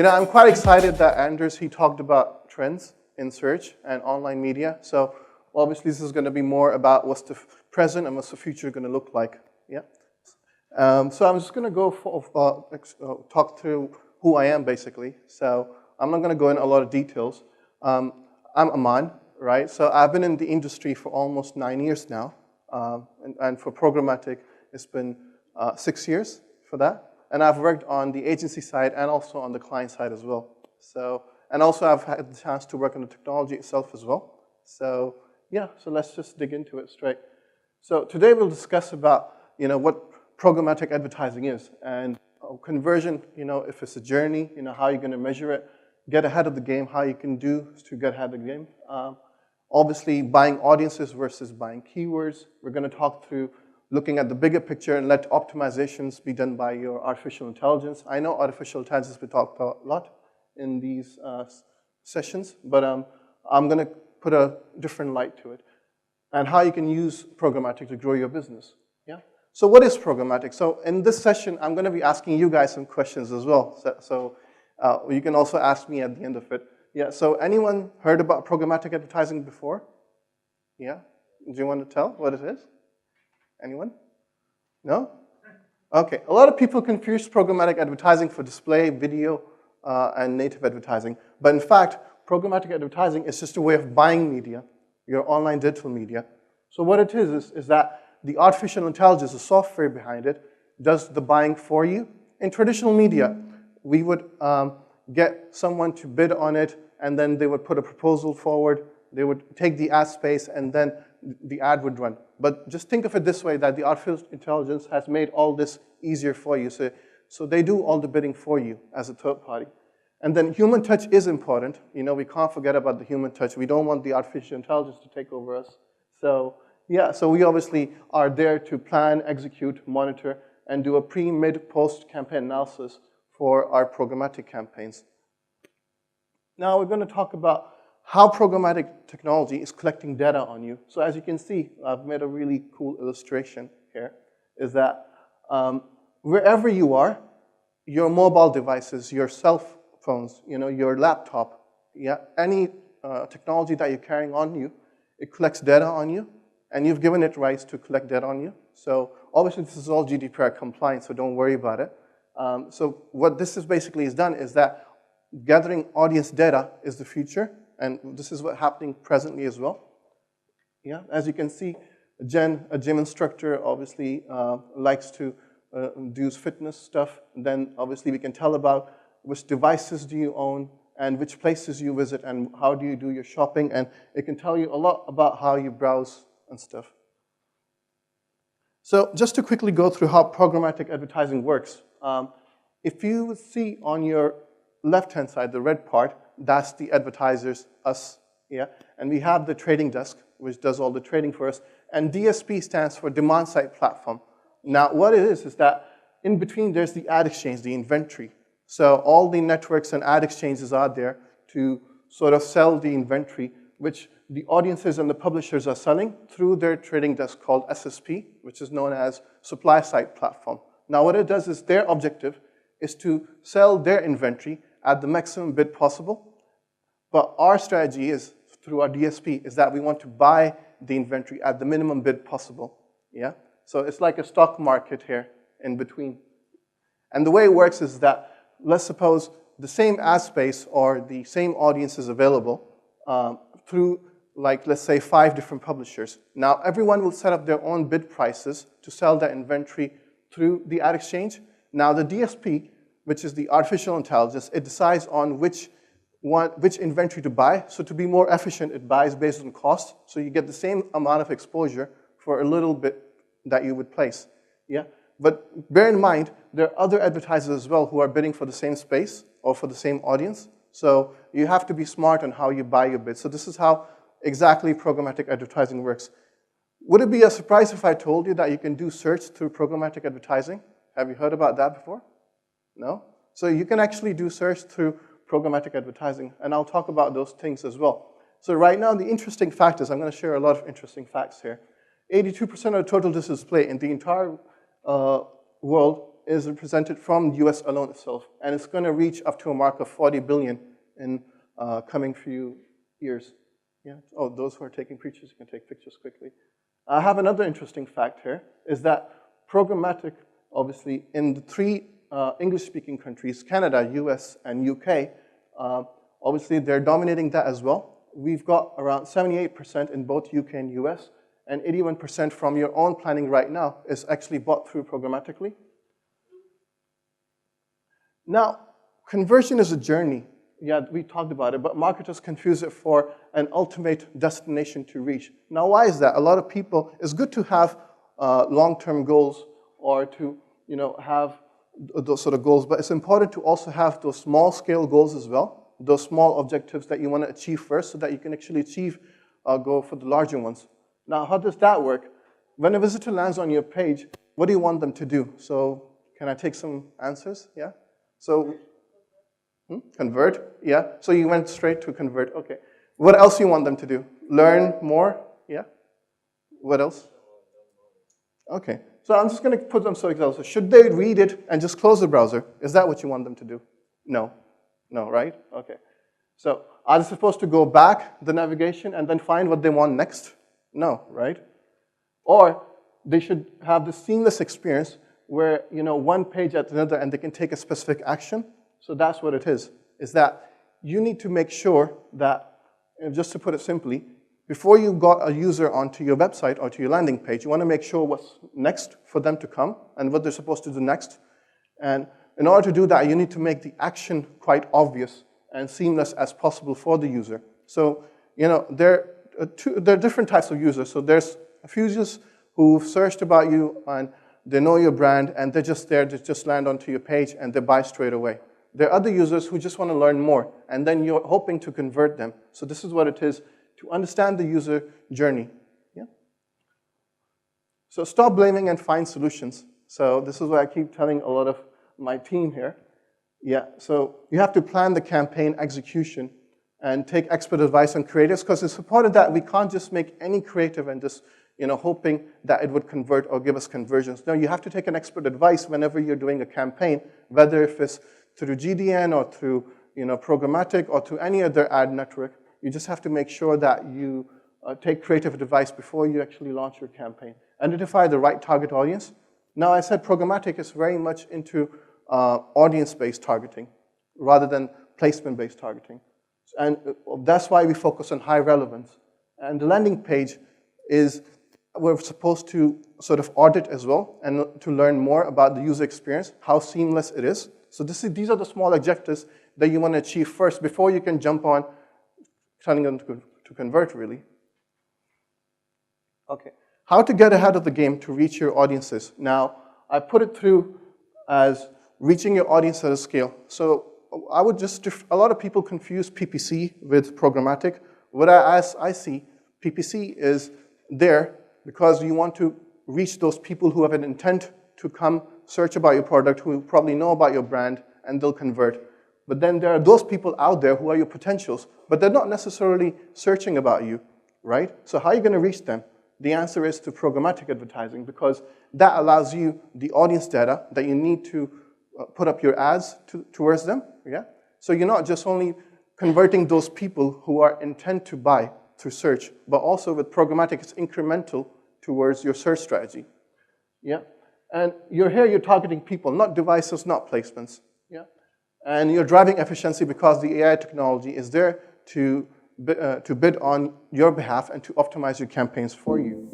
I'm quite excited that Anders, he talked about trends in search and online media. So obviously this is going to be more about what's the present and what's the future going to look like. Yeah. So I'm just going to go talk through who I am, basically. So I'm not going to go into a lot of details. I'm Aman, right? So I've been in the industry for almost 9 years now. And for programmatic, it's been 6 years for that. And I've worked on the agency side and also on the client side as well. So, and also I've had the chance to work on the technology itself as well. So yeah, so let's just dig into it straight. So today we'll discuss about, what programmatic advertising is and conversion, if it's a journey, how you're going to measure it, get ahead of the game, how you can do to get ahead of the game. Obviously, buying audiences versus buying keywords. We're going to talk through looking at the bigger picture and let optimizations be done by your artificial intelligence. I know artificial intelligence we talked about a lot in these sessions, but I'm going to put a different light to it and how you can use programmatic to grow your business. Yeah. So what is programmatic? So in this session, I'm going to be asking you guys some questions as well. So you can also ask me at the end of it. Yeah. So anyone heard about programmatic advertising before? Yeah. Do you want to tell what it is? Anyone? No? Okay. A lot of people confuse programmatic advertising for display, video, and native advertising. But in fact, programmatic advertising is just a way of buying media, your online digital media. So what it is that the artificial intelligence, the software behind it, does the buying for you. In traditional media, we would get someone to bid on it, and then they would put a proposal forward. They would take the ad space, and then the ad would run. But just think of it this way, that the artificial intelligence has made all this easier for you. So they do all the bidding for you as a third party. And then human touch is important. We can't forget about the human touch. We don't want the artificial intelligence to take over us. So yeah, so we obviously are there to plan, execute, monitor, and do a pre, mid, post campaign analysis for our programmatic campaigns. Now we're going to talk about how programmatic technology is collecting data on you. So as you can see, I've made a really cool illustration here, is that wherever you are, your mobile devices, your cell phones, your laptop, yeah, any technology that you're carrying on you, it collects data on you, and you've given it rights to collect data on you. So obviously this is all GDPR compliant, so don't worry about it. So what this is basically is done is that gathering audience data is the future, and this is what's happening presently as well. Yeah, as you can see, Jen, a gym instructor, obviously likes to do fitness stuff. And then obviously we can tell about which devices do you own and which places you visit and how do you do your shopping. And it can tell you a lot about how you browse and stuff. So just to quickly go through how programmatic advertising works. If you see on your left-hand side, the red part, that's the advertisers, us, yeah? And we have the trading desk, which does all the trading for us. And DSP stands for Demand Side Platform. Now, what it is that in between there's the ad exchange, the inventory. So all the networks and ad exchanges are there to sort of sell the inventory, which the audiences and the publishers are selling through their trading desk called SSP, which is known as Supply Side Platform. Now, what it does is their objective is to sell their inventory at the maximum bid possible. But our strategy is, through our DSP, is that we want to buy the inventory at the minimum bid possible. Yeah? So it's like a stock market here in between. And the way it works is that, let's suppose the same ad space or the same audience is available through, like, let's say 5 different publishers. Now, everyone will set up their own bid prices to sell that inventory through the ad exchange. Now, the DSP, which is the artificial intelligence, it decides on which inventory to buy. So to be more efficient, it buys based on cost. So you get the same amount of exposure for a little bit that you would place. Yeah? But bear in mind, there are other advertisers as well who are bidding for the same space or for the same audience. So you have to be smart on how you buy your bids. So this is how exactly programmatic advertising works. Would it be a surprise if I told you that you can do search through programmatic advertising? Have you heard about that before? No? So you can actually do search through programmatic advertising, and I'll talk about those things as well. So right now, the interesting fact is, I'm going to share a lot of interesting facts here. 82% of the total display in the entire world is represented from the US alone itself, and it's going to reach up to a mark of 40 billion in coming few years. Yeah. Oh, those who are taking pictures, you can take pictures quickly. I have another interesting fact here, is that programmatic, obviously, in the three English-speaking countries, Canada, US, and UK, obviously they're dominating that as well. We've got around 78% in both UK and US, and 81% from your own planning right now is actually bought through programmatically. Now, conversion is a journey. Yeah, we talked about it, but marketers confuse it for an ultimate destination to reach. Now, why is that? A lot of people, it's good to have long-term goals or to have those sort of goals, but it's important to also have those small-scale goals as well, those small objectives that you want to achieve first so that you can actually go for the larger ones. Now, how does that work? When a visitor lands on your page, what do you want them to do? So, can I take some answers? Yeah? So, convert, yeah. So you went straight to convert, okay. What else do you want them to do? Learn more, yeah. What else? Okay, so I'm just going to put them some examples. Should they read it and just close the browser? Is that what you want them to do? No, right? Okay. So are they supposed to go back the navigation and then find what they want next? No, right? Or they should have the seamless experience where, one page at another and they can take a specific action. So that's what it is that you need to make sure that, just to put it simply, before you got a user onto your website or to your landing page, you want to make sure what's next for them to come and what they're supposed to do next. And in order to do that, you need to make the action quite obvious and seamless as possible for the user. So, there are different types of users. So there's a few users who've searched about you and they know your brand and they're just there to just land onto your page and they buy straight away. There are other users who just want to learn more, and then you're hoping to convert them. So this is what it is to understand the user journey. Yeah? So stop blaming and find solutions. So this is what I keep telling a lot of my team here. Yeah, so you have to plan the campaign execution and take expert advice on creatives, because it's important that we can't just make any creative and just hoping that it would convert or give us conversions. No, you have to take an expert advice whenever you're doing a campaign, whether if it's through GDN or through programmatic or through any other ad network. You just have to make sure that you take creative advice before you actually launch your campaign. Identify the right target audience. Now, I said programmatic is very much into audience-based targeting rather than placement-based targeting. And that's why we focus on high relevance. And the landing page we're supposed to sort of audit as well and to learn more about the user experience, how seamless it is. So these are the small objectives that you want to achieve first before you can jump on turning them to convert, really. Okay, how to get ahead of the game to reach your audiences. Now, I put it through as reaching your audience at a scale. So I would a lot of people confuse PPC with programmatic. As I see, PPC is there because you want to reach those people who have an intent to come search about your product, who probably know about your brand, and they'll convert. But then there are those people out there who are your potentials, but they're not necessarily searching about you, right? So how are you going to reach them? The answer is to programmatic advertising, because that allows you the audience data that you need to put up your ads towards them, yeah? So you're not just only converting those people who are intent to buy through search, but also with programmatic, it's incremental towards your search strategy, yeah? And you're targeting people, not devices, not placements, yeah? And you're driving efficiency because the AI technology is there to bid on your behalf and to optimize your campaigns for you.